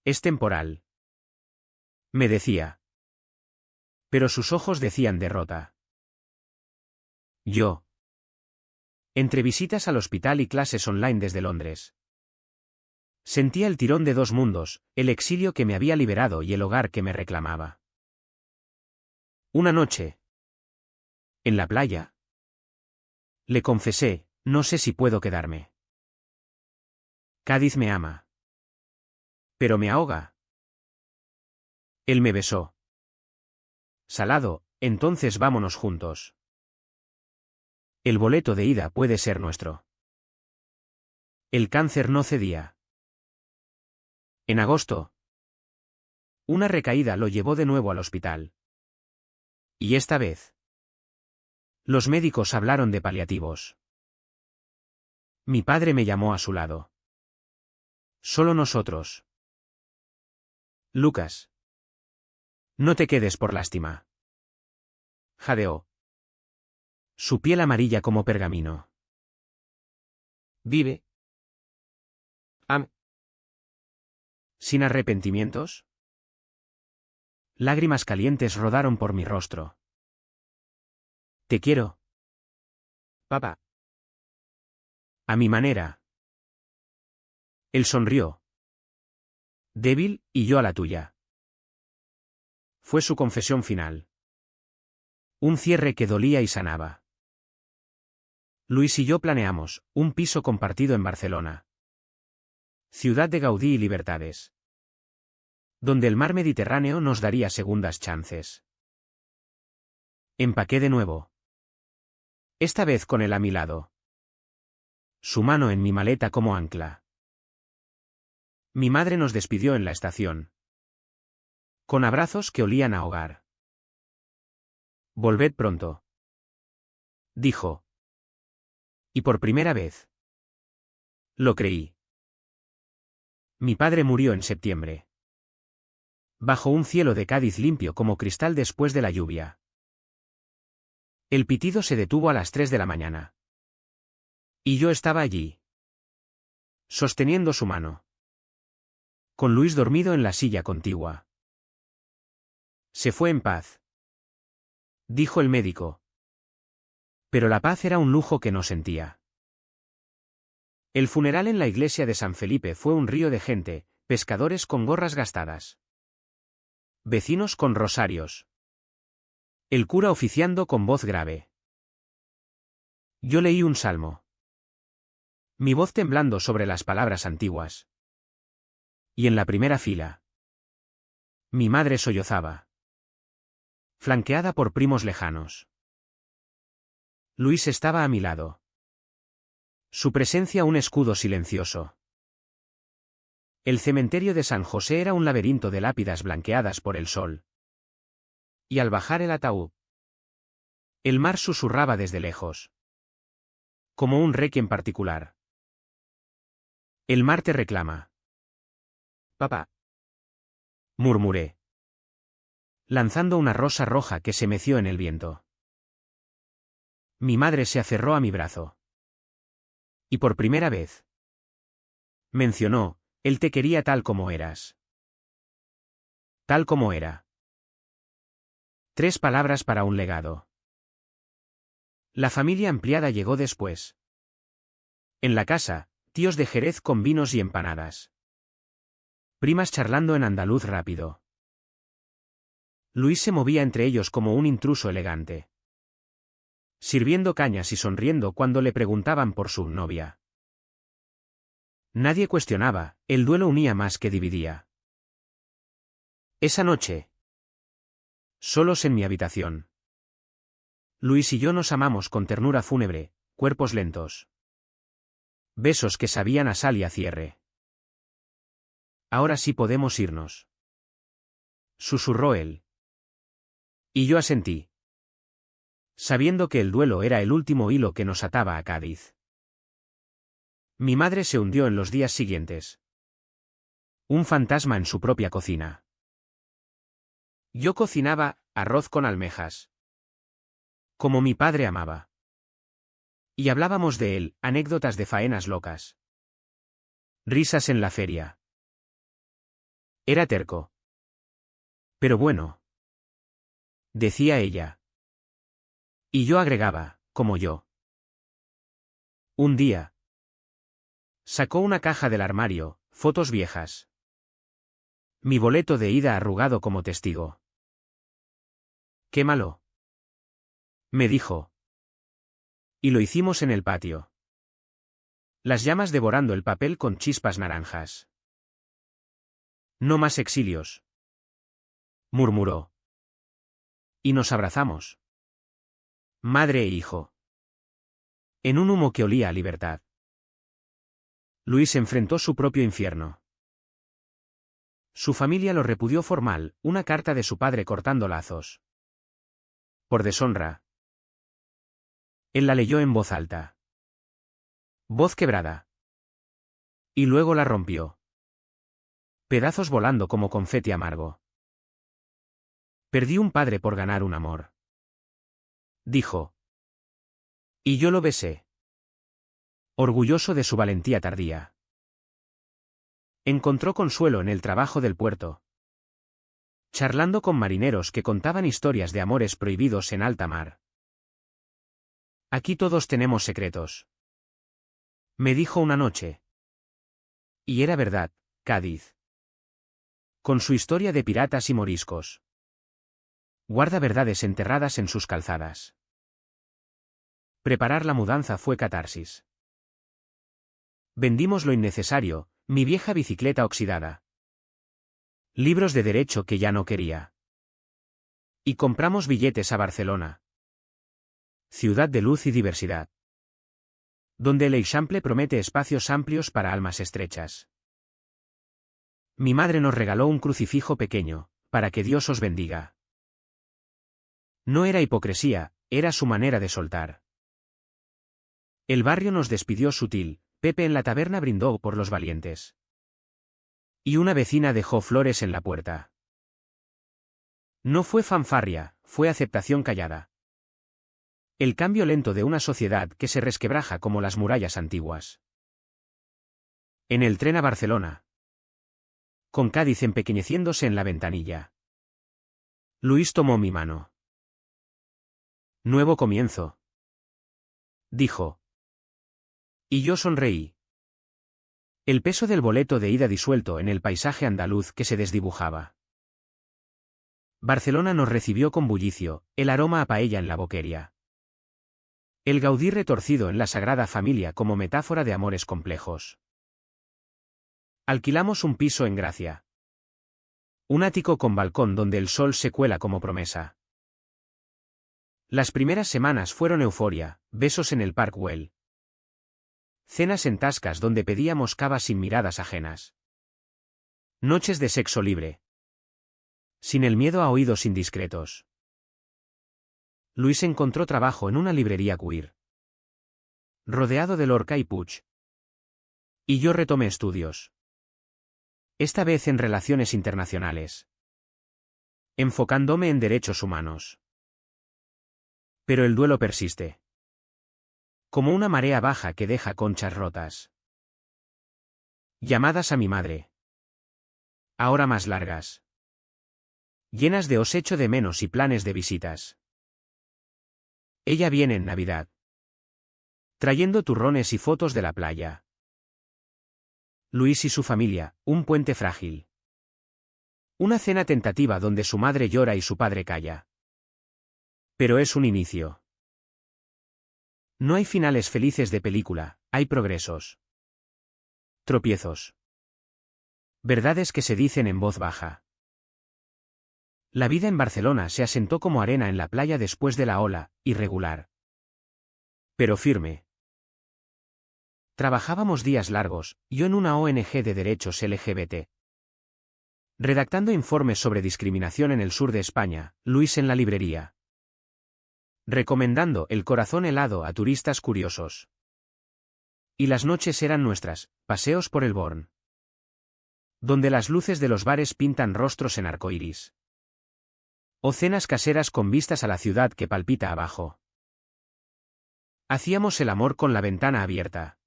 Speaker 1: Es temporal. Me decía. Pero sus ojos decían derrota. Yo. Entre visitas al hospital y clases online desde Londres. Sentía el tirón de dos mundos, el exilio que me había liberado y el hogar que me reclamaba. Una noche. En la playa. Le confesé, no sé si puedo quedarme. Cádiz me ama. Pero me ahoga. Él me besó. Salado, entonces vámonos juntos. El boleto de ida puede ser nuestro. El cáncer no cedía. En agosto. Una recaída lo llevó de nuevo al hospital. Y esta vez. Los médicos hablaron de paliativos. Mi padre me llamó a su lado. Solo nosotros. Lucas. No te quedes por lástima. Jadeó. Su piel amarilla como pergamino. Vive. ¿Sin arrepentimientos? Lágrimas calientes rodaron por mi rostro. Te quiero. Papá. A mi manera. Él sonrió. Débil, y yo a la tuya. Fue su confesión final. Un cierre que dolía y sanaba. Luis y yo planeamos un piso compartido en Barcelona. Ciudad de Gaudí y libertades. Donde el mar Mediterráneo nos daría segundas chances. Empaqué de nuevo. Esta vez con él a mi lado. Su mano en mi maleta como ancla. Mi madre nos despidió en la estación. Con abrazos que olían a hogar. Volved pronto. Dijo. Y por primera vez. Lo creí. Mi padre murió en septiembre. Bajo un cielo de Cádiz limpio como cristal después de la lluvia. El pitido se detuvo a las 3 de la mañana. Y yo estaba allí. Sosteniendo su mano. Con Luis dormido en la silla contigua. Se fue en paz. Dijo el médico. Pero la paz era un lujo que no sentía. El funeral en la iglesia de San Felipe fue un río de gente, pescadores con gorras gastadas. Vecinos con rosarios. El cura oficiando con voz grave. Yo leí un salmo. Mi voz temblando sobre las palabras antiguas. Y en la primera fila. Mi madre sollozaba. Flanqueada por primos lejanos. Luis estaba a mi lado. Su presencia un escudo silencioso. El cementerio de San José era un laberinto de lápidas blanqueadas por el sol. Y al bajar el ataúd, el mar susurraba desde lejos. Como un requiem particular. El mar te reclama. Papá. Murmuré. Lanzando una rosa roja que se meció en el viento. Mi madre se aferró a mi brazo. Y por primera vez. Mencionó, él te quería tal como eras. Tal como era. 3 palabras para un legado. La familia ampliada llegó después. En la casa, tíos de Jerez con vinos y empanadas. Primas charlando en andaluz rápido. Luis se movía entre ellos como un intruso elegante. Sirviendo cañas y sonriendo cuando le preguntaban por su novia. Nadie cuestionaba, el duelo unía más que dividía. Esa noche. Solos en mi habitación. Luis y yo nos amamos con ternura fúnebre, cuerpos lentos. Besos que sabían a sal y a cierre. Ahora sí podemos irnos. Susurró él. Y yo asentí. Sabiendo que el duelo era el último hilo que nos ataba a Cádiz. Mi madre se hundió en los días siguientes. Un fantasma en su propia cocina. Yo cocinaba arroz con almejas. Como mi padre amaba. Y hablábamos de él, anécdotas de faenas locas. Risas en la feria. Era terco. Pero bueno. Decía ella. Y yo agregaba, como yo. Un día. Sacó una caja del armario, Fotos viejas. Mi boleto de ida arrugado como testigo. Quémalo. Me dijo. Y lo hicimos en el patio. Las llamas devorando el papel con chispas naranjas. No más exilios. Murmuró. Y nos abrazamos. Madre e hijo. En un humo que olía a libertad. Luis enfrentó su propio infierno. Su familia lo repudió formal, una carta de su padre cortando lazos. Por deshonra. Él la leyó en voz alta. Voz quebrada. Y luego la rompió. Pedazos volando como confeti amargo. Perdí un padre por ganar un amor. Dijo. Y yo lo besé. Orgulloso de su valentía tardía. Encontró consuelo en el trabajo del puerto. Charlando con marineros que contaban historias de amores prohibidos en alta mar. Aquí todos tenemos secretos. Me dijo una noche. Y era verdad, Cádiz. Con su historia de piratas y moriscos. Guarda verdades enterradas en sus calzadas. Preparar la mudanza fue catarsis. Vendimos lo innecesario, mi vieja bicicleta oxidada. Libros de derecho que ya no quería. Y compramos billetes a Barcelona. Ciudad de luz y diversidad. Donde el Eixample promete espacios amplios para almas estrechas. Mi madre nos regaló un crucifijo pequeño, para que Dios os bendiga. No era hipocresía, era su manera de soltar. El barrio nos despidió sutil, Pepe en la taberna brindó por los valientes. Y una vecina dejó flores en la puerta. No fue fanfarria, fue aceptación callada. El cambio lento de una sociedad que se resquebraja como las murallas antiguas. En el tren a Barcelona. Con Cádiz empequeñeciéndose en la ventanilla. Luis tomó mi mano. Nuevo comienzo. Dijo. Y yo sonreí. El peso del boleto de ida disuelto en el paisaje andaluz que se desdibujaba. Barcelona nos recibió con bullicio, el aroma a paella en la boqueria. El Gaudí retorcido en la Sagrada Familia como metáfora de amores complejos. Alquilamos un piso en Gracia. Un ático con balcón donde el sol se cuela como promesa. Las primeras semanas fueron euforia, besos en el Park Güell. Cenas en tascas donde pedíamos cava sin miradas ajenas. Noches de sexo libre. Sin el miedo a oídos indiscretos. Luis encontró trabajo en una librería queer. Rodeado de Lorca y Puig. Y yo retomé estudios. Esta vez en relaciones internacionales. Enfocándome en derechos humanos. Pero el duelo persiste. Como una marea baja que deja conchas rotas. Llamadas a mi madre. Ahora más largas. Llenas de os echo de menos y planes de visitas. Ella viene en Navidad. Trayendo turrones y fotos de la playa. Luis y su familia, un puente frágil. Una cena tentativa donde su madre llora y su padre calla. Pero es un inicio. No hay finales felices de película, hay progresos. Tropiezos. Verdades que se dicen en voz baja. La vida en Barcelona se asentó como arena en la playa después de la ola, irregular. Pero firme. Trabajábamos días largos, yo en una ONG de derechos LGBT. Redactando informes sobre discriminación en el sur de España, Luis en la librería. Recomendando El corazón helado a turistas curiosos. Y las noches eran nuestras, paseos por el Born. Donde las luces de los bares pintan rostros en arcoíris. O cenas caseras con vistas a la ciudad que palpita abajo. Hacíamos el amor con la ventana abierta.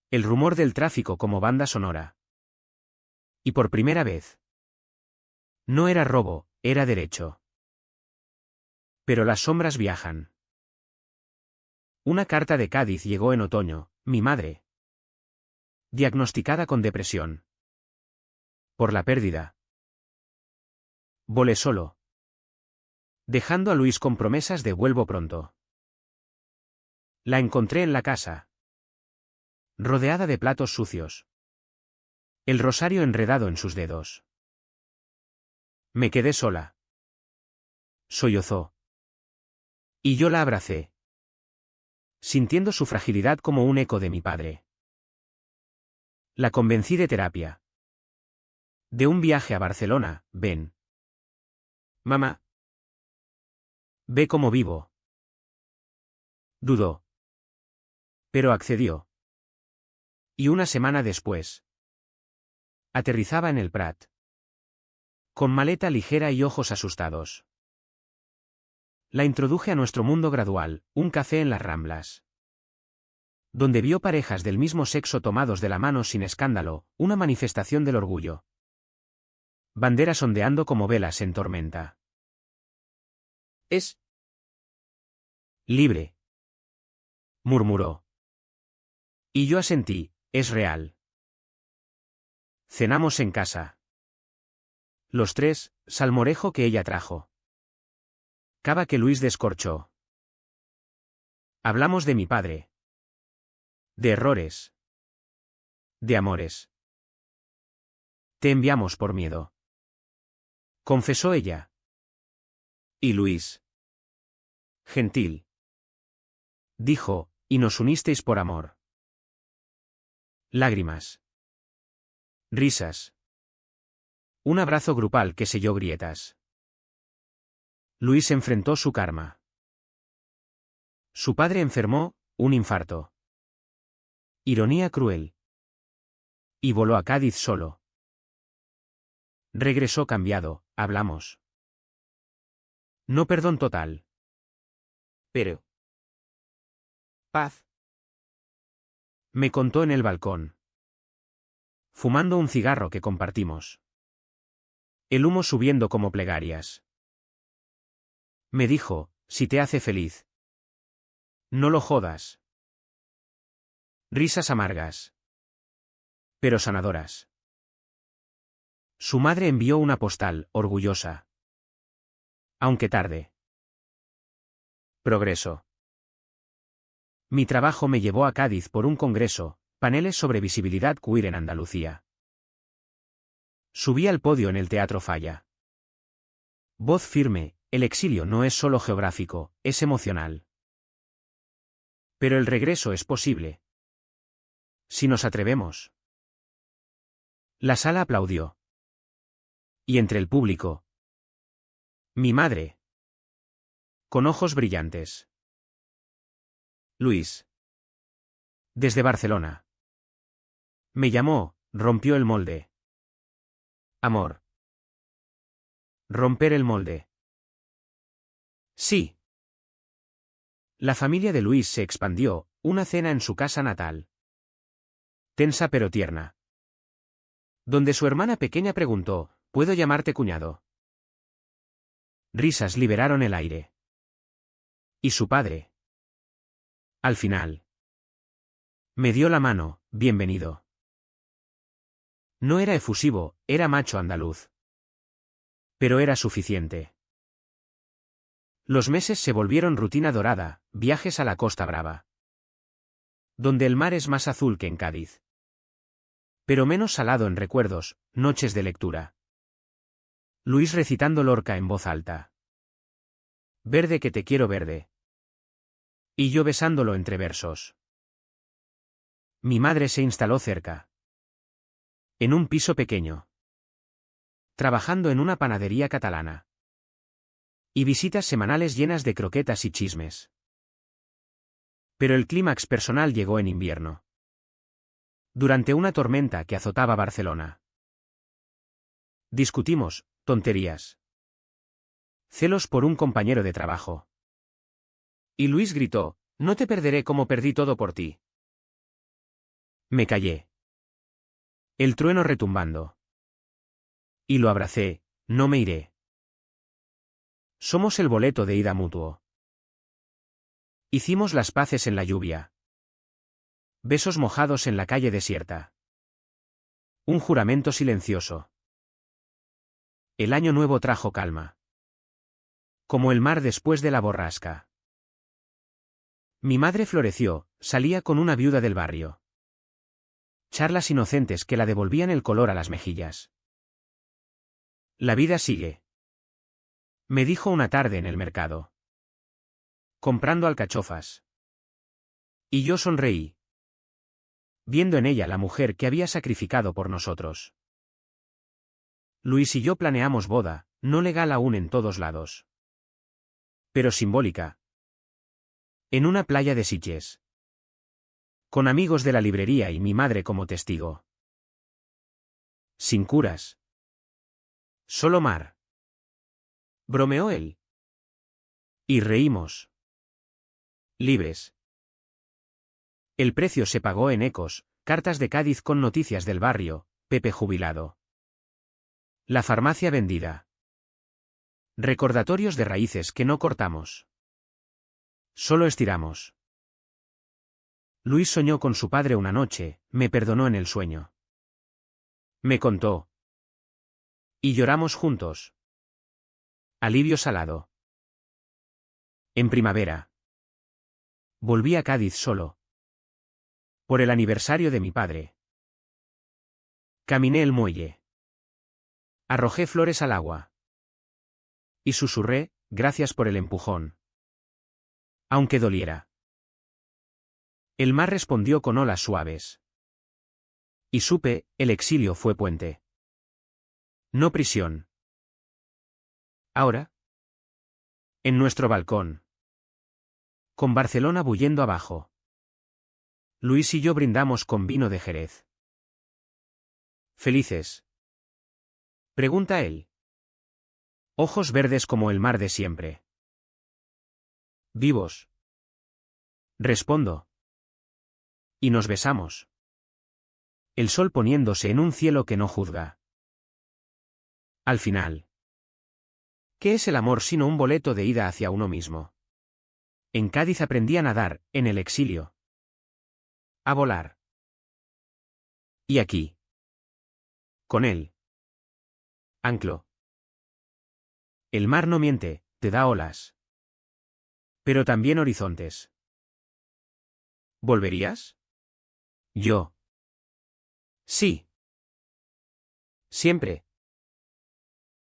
Speaker 1: El rumor del tráfico como banda sonora. Y por primera vez. No era robo, era derecho. Pero las sombras viajan. Una carta de Cádiz llegó en otoño, mi madre. Diagnosticada con depresión. Por la pérdida. Volé solo. Dejando a Luis con promesas de vuelvo pronto. La encontré en la casa. Rodeada de platos sucios. El rosario enredado en sus dedos. Me quedé sola. Sollozó. Y yo la abracé. Sintiendo su fragilidad como un eco de mi padre. La convencí de terapia. De un viaje a Barcelona, ven. Mamá. Ve cómo vivo. Dudó. Pero accedió. Y una semana después. Aterrizaba en el Prat. Con maleta ligera y ojos asustados. La introduje a nuestro mundo gradual, un café en las Ramblas. Donde vio parejas del mismo sexo tomados de la mano sin escándalo, una manifestación del orgullo. Banderas ondeando como velas en tormenta. Es libre, murmuró. Y yo asentí, es real. Cenamos en casa. Los tres, salmorejo que ella trajo. Cava que Luis descorchó. Hablamos de mi padre. De errores. De amores. Te enviamos por miedo. Confesó ella. Y Luis. Gentil. Dijo, y nos unisteis por amor. Lágrimas. Risas. Un abrazo grupal que selló grietas. Luis enfrentó su karma. Su padre enfermó, un infarto. Ironía cruel. Y voló a Cádiz solo. Regresó cambiado, hablamos. No perdón total. Pero. Paz. Me contó en el balcón. Fumando un cigarro que compartimos. El humo subiendo como plegarias. Me dijo, si te hace feliz. No lo jodas. Risas amargas. Pero sanadoras. Su madre envió una postal, orgullosa. Aunque tarde. Progreso. Mi trabajo me llevó a Cádiz por un congreso, paneles sobre visibilidad queer en Andalucía. Subí al podio en el Teatro Falla. Voz firme, el exilio no es solo geográfico, es emocional. Pero el regreso es posible. Si nos atrevemos. La sala aplaudió. Y entre el público. Mi madre. Con ojos brillantes. Luis. Desde Barcelona. Me llamó, rompió el molde. Amor. Romper el molde. Sí. La familia de Luis se expandió, una cena en su casa natal. Tensa pero tierna. Donde su hermana pequeña preguntó, ¿puedo llamarte cuñado? Risas liberaron el aire. ¿Y su padre? Al final. Me dio la mano, bienvenido. No era efusivo, era macho andaluz. Pero era suficiente. Los meses se volvieron rutina dorada, viajes a la Costa Brava. Donde el mar es más azul que en Cádiz. Pero menos salado en recuerdos, noches de lectura. Luis recitando Lorca en voz alta. Verde que te quiero verde. Y yo besándolo entre versos. Mi madre se instaló cerca. En un piso pequeño. Trabajando en una panadería catalana. Y visitas semanales llenas de croquetas y chismes. Pero el clímax personal llegó en invierno. Durante una tormenta que azotaba Barcelona. Discutimos, tonterías. Celos por un compañero de trabajo. Y Luis gritó, no te perderé como perdí todo por ti. Me callé. El trueno retumbando. Y lo abracé, no me iré. Somos el boleto de ida mutuo. Hicimos las paces en la lluvia. Besos mojados en la calle desierta. Un juramento silencioso. El año nuevo trajo calma. Como el mar después de la borrasca. Mi madre floreció, salía con una viuda del barrio. Charlas inocentes que la devolvían el color a las mejillas. La vida sigue. Me dijo una tarde en el mercado. Comprando alcachofas. Y yo sonreí. Viendo en ella la mujer que había sacrificado por nosotros. Luis y yo planeamos boda, no legal aún en todos lados. Pero simbólica. En una playa de Sitges. Con amigos de la librería y mi madre como testigo. Sin curas. Solo mar. Bromeó él. Y reímos. Libres. El precio se pagó en ecos, cartas de Cádiz con noticias del barrio, Pepe jubilado. La farmacia vendida. Recordatorios de raíces que no cortamos. Solo estiramos. Luis soñó con su padre una noche, me perdonó en el sueño. Me contó. Y lloramos juntos. Alivio salado. En primavera. Volví a Cádiz solo. Por el aniversario de mi padre. Caminé el muelle. Arrojé flores al agua. Y susurré, gracias por el empujón. Aunque doliera. El mar respondió con olas suaves. Y supe, el exilio fue puente. No prisión. Ahora. En nuestro balcón. Con Barcelona bullendo abajo. Luis y yo brindamos con vino de Jerez. ¿Felices? Pregunta él. Ojos verdes como el mar de siempre. Vivos. Respondo. Y nos besamos. El sol poniéndose en un cielo que no juzga. Al final. ¿Qué es el amor sino un boleto de ida hacia uno mismo? En Cádiz aprendí a nadar, en el exilio. A volar. Y aquí. Con él. Anclo. El mar no miente, te da olas. Pero también horizontes. ¿Volverías? Yo. Sí. Siempre.